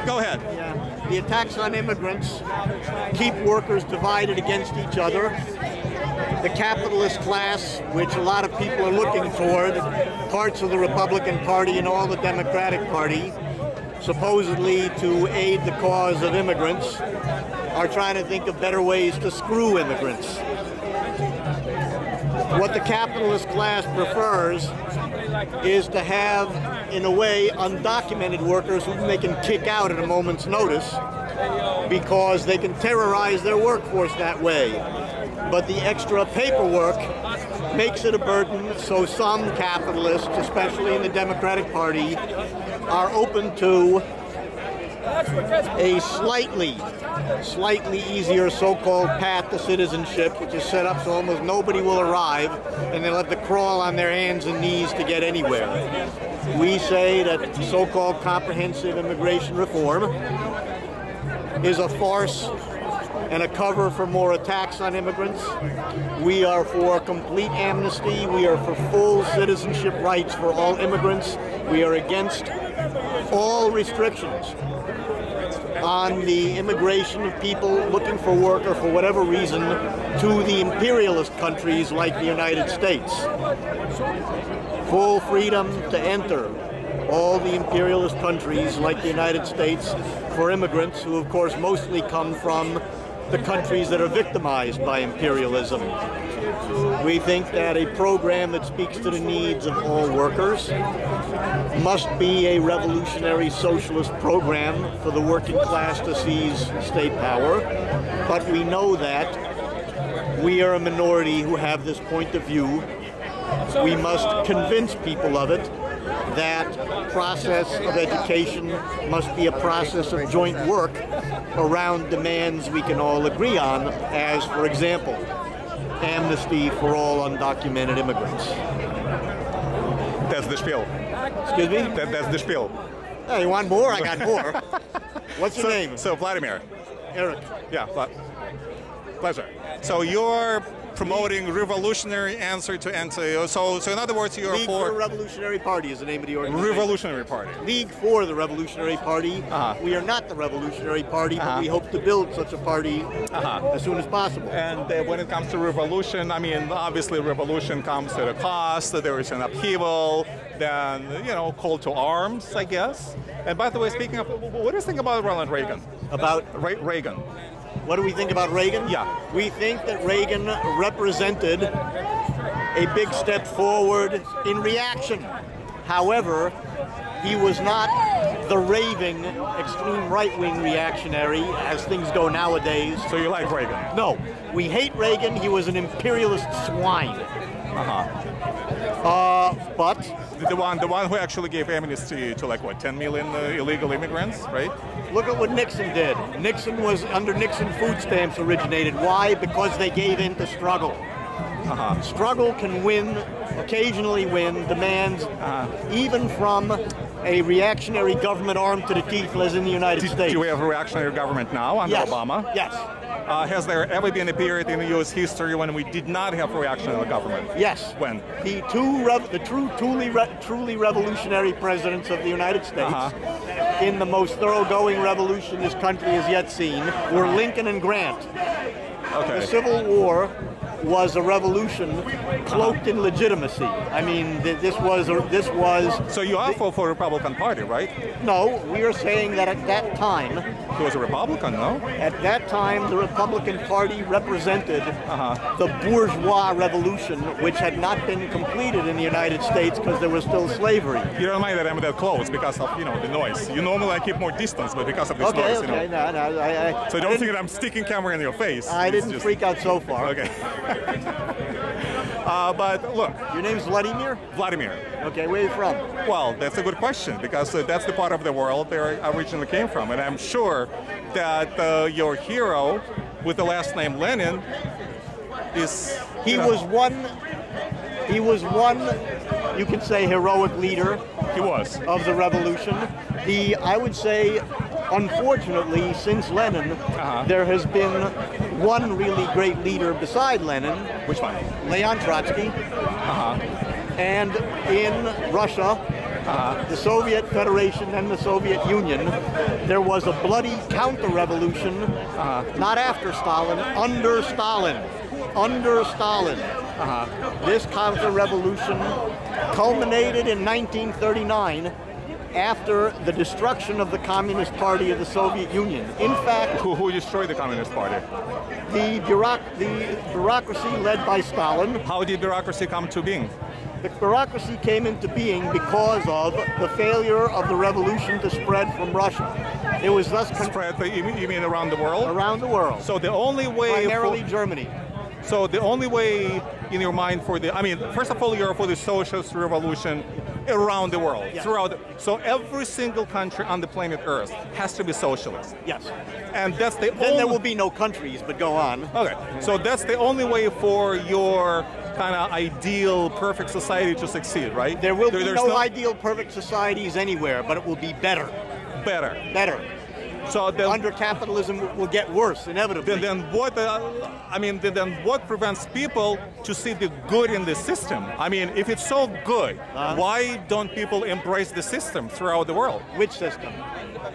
Go ahead. Yeah. The attacks on immigrants keep workers divided against each other. The capitalist class, which a lot of people are looking toward, parts of the Republican Party and all the Democratic Party, supposedly to aid the cause of immigrants, are trying to think of better ways to screw immigrants. What the capitalist class prefers is to have, in a way, undocumented workers whom they can kick out at a moment's notice because they can terrorize their workforce that way. But the extra paperwork makes it a burden, so some capitalists, especially in the Democratic Party, are open to a slightly easier so-called path to citizenship, which is set up so almost nobody will arrive, and they'll have to crawl on their hands and knees to get anywhere. We say that so-called comprehensive immigration reform is a farce and a cover for more attacks on immigrants. We are for complete amnesty. We are for full citizenship rights for all immigrants. We are against all restrictions on the immigration of people looking for work or for whatever reason to the imperialist countries like the United States. Full freedom to enter all the imperialist countries like the United States for immigrants who, of course, mostly come from the countries that are victimized by imperialism. We think that a program that speaks to the needs of all workers must be a revolutionary socialist program for the working class to seize state power. But we know that we are a minority who have this point of view. We must convince people of it. That process of education must be a process of joint work around demands we can all agree on, as, for example, amnesty for all undocumented immigrants. That's the spiel. Excuse me? That's the spiel. Oh, you want more? I got more. What's your name? So, Vladimir. Eric. Yeah, pleasure. So you're promoting revolutionary answer to anti. So in other words, you're League for the Revolutionary Party is the name of the organization. Revolutionary Party. League for the Revolutionary Party. We are not the Revolutionary Party, but we hope to build such a party as soon as possible. And when it comes to revolution, I mean, obviously revolution comes at a cost. There is an upheaval, then, you know, call to arms, I guess. And by the way, speaking of, what do you think about Ronald Reagan? About? Reagan. What do we think about Reagan? Yeah. We think that Reagan represented a big step forward in reaction. However, he was not the raving, extreme right-wing reactionary as things go nowadays. So you like Reagan? No. We hate Reagan. He was an imperialist swine. But the one who actually gave amnesty to, like, what, 10 million illegal immigrants, right? Look at what Nixon did. Under Nixon, food stamps originated. Why? Because they gave in to struggle. Struggle can win, occasionally win, demands, even from a reactionary government armed to the teeth as in the United States. Do we have a reactionary government now under Obama? Yes. Has there ever been a period in the U.S. history when we did not have a reactionary government? Yes. When? The truly revolutionary presidents of the United States, in the most thoroughgoing revolution this country has yet seen, were Lincoln and Grant. Okay. The Civil War was a revolution cloaked in legitimacy. I mean, this was. So you are for Republican Party, right? No, we are saying that at that time. He was a Republican, no? At that time, the Republican Party represented the bourgeois revolution, which had not been completed in the United States because there was still slavery. You don't mind that I'm that close because of, you know, the noise. You normally keep more distance, but because of this noise, you know. No, so don't think that I'm sticking camera in your face. I didn't freak out so far. Okay. But look. Your name's Vladimir? Vladimir. Okay, where are you from? Well, that's a good question, because that's the part of the world they originally came from. And I'm sure that your hero with the last name Lenin is... He was one, you could say, heroic leader. He was. Of the revolution. I would say, unfortunately, since Lenin, there has been one really great leader beside Lenin. Which one? Leon Trotsky. And in Russia, the Soviet Federation and the Soviet Union, there was a bloody counter-revolution, not after Stalin, under Stalin. Under Stalin. This counter-revolution culminated in 1939 after the destruction of the Communist Party of the Soviet Union. In fact, Who destroyed the Communist Party? the bureaucracy led by Stalin. How did bureaucracy come to being? The bureaucracy came into being because of the failure of the revolution to spread from Russia. It was thus Spread, you mean around the world? around the world, So the only way... primarily Germany. So the only way in your mind for the... I mean, first of all, you're for the socialist revolution around the world. Yes. So every single country on the planet Earth has to be socialist. Yes. And that's the Then there will be no countries, but go on. Okay, so that's the only way for your kind of ideal, perfect society to succeed, right? There will be there's no ideal perfect societies anywhere, but it will be better. Better. Better. So then, Under capitalism, it will get worse, inevitably. then what? Then what prevents people to see the good in the system? I mean, if it's so good, why don't people embrace the system throughout the world? Which system?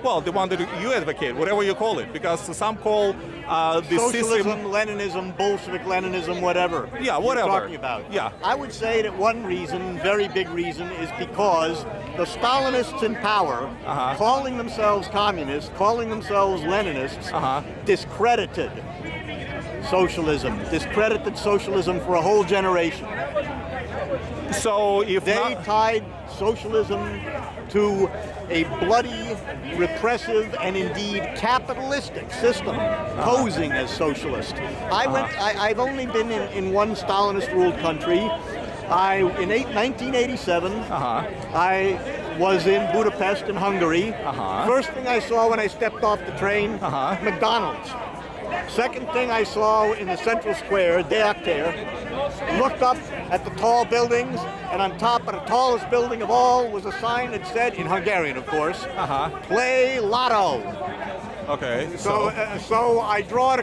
Well, the one that you advocate, whatever you call it, because some call the Socialism, system. Leninism, Bolshevik Leninism, whatever. Yeah, whatever. You're talking about. Yeah. I would say that one reason, very big reason, is because the Stalinists in power, calling themselves communists, calling themselves Leninists, discredited socialism, discredited socialism for a whole generation. So if They tied socialism to a bloody, repressive, and indeed capitalistic system, posing as socialist. I've only been in one Stalinist-ruled country. In 1987, I was in Budapest in Hungary. First thing I saw when I stepped off the train, McDonald's. Second thing I saw in the central square, Deakter, looked up at the tall buildings, and on top of the tallest building of all was a sign that said, in Hungarian of course, play lotto. Okay. So I draw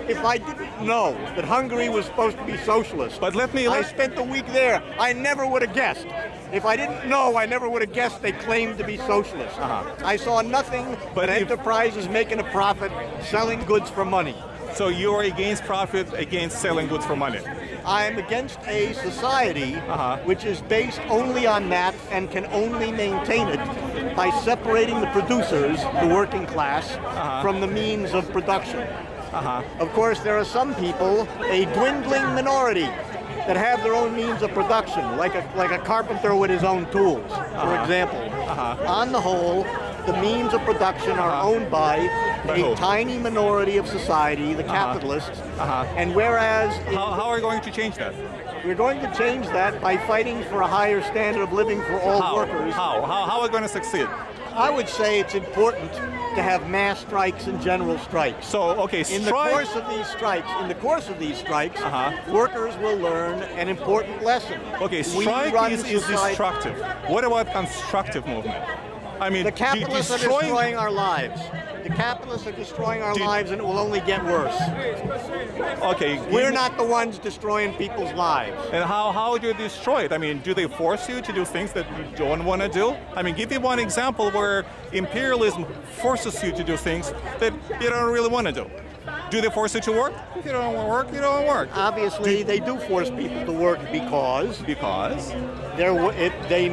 if I didn't know that Hungary was supposed to be socialist, But I spent a week there, I never would have guessed. If I didn't know, I never would have guessed they claimed to be socialist. I saw nothing but enterprises making a profit, selling goods for money. So you're against profit, against selling goods for money? I'm against a society which is based only on that and can only maintain it by separating the producers, the working class, from the means of production. Of course, there are some people, a dwindling minority, that have their own means of production, like a carpenter with his own tools, for example. On the whole, the means of production are owned by a tiny minority of society, the capitalists, and whereas... How are you going to change that? We're going to change that by fighting for a higher standard of living for all workers. How are we going to succeed? I would say it's important to have mass strikes and general strikes. So, okay, in the course of these strikes, workers will learn an important lesson. Okay, strike is destructive. What about constructive movement? I mean, the capitalists are destroying our lives. The capitalists are destroying our lives, and it will only get worse. Okay. We're not the ones destroying people's lives. And how do you destroy it? I mean, do they force you to do things that you don't want to do? I mean, give me one example where imperialism forces you to do things that you don't really want to do. Do they force you to work? If you don't want to work, you don't work. Obviously, they do force people to work because they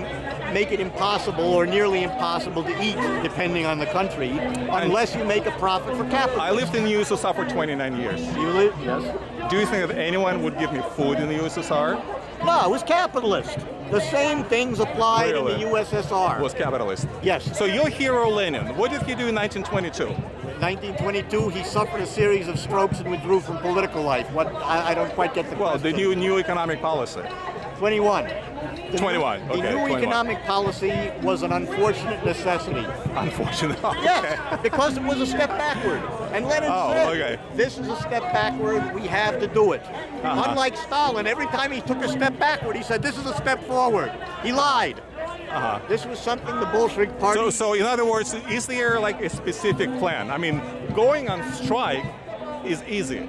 make it impossible or nearly impossible to eat, depending on the country, unless you make a profit for capital. I lived in the USSR for 29 years. You live? Yes. Do you think that anyone would give me food in the USSR? No, it was capitalist. The same things applied in the USSR. Was capitalist? Yes. So your hero Lenin, what did he do in 1922? 1922, he suffered a series of strokes and withdrew from political life. I don't quite get the question. Well, the new economic policy. 21. The new economic policy was an unfortunate necessity. Unfortunate? Okay. Yes, because it was a step backward. And Lenin said, this is a step backward, we have to do it. Unlike Stalin, every time he took a step backward, he said, this is a step forward. He lied. This was something the Bolshevik Party... So in other words, is there like a specific plan? I mean, going on strike is easy.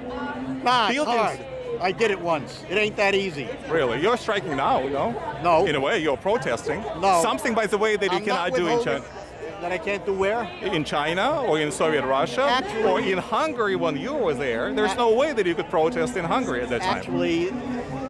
Nah, it's hard. I did it once. It ain't that easy. Really? You're striking now, you know? No. In a way, you're protesting. No. Something, by the way, that you I'm not cannot do in China. withholding- That I can't do where? In China or in Soviet Russia Actually- or in Hungary when you were there, there's no way that you could protest in Hungary at that time. Actually,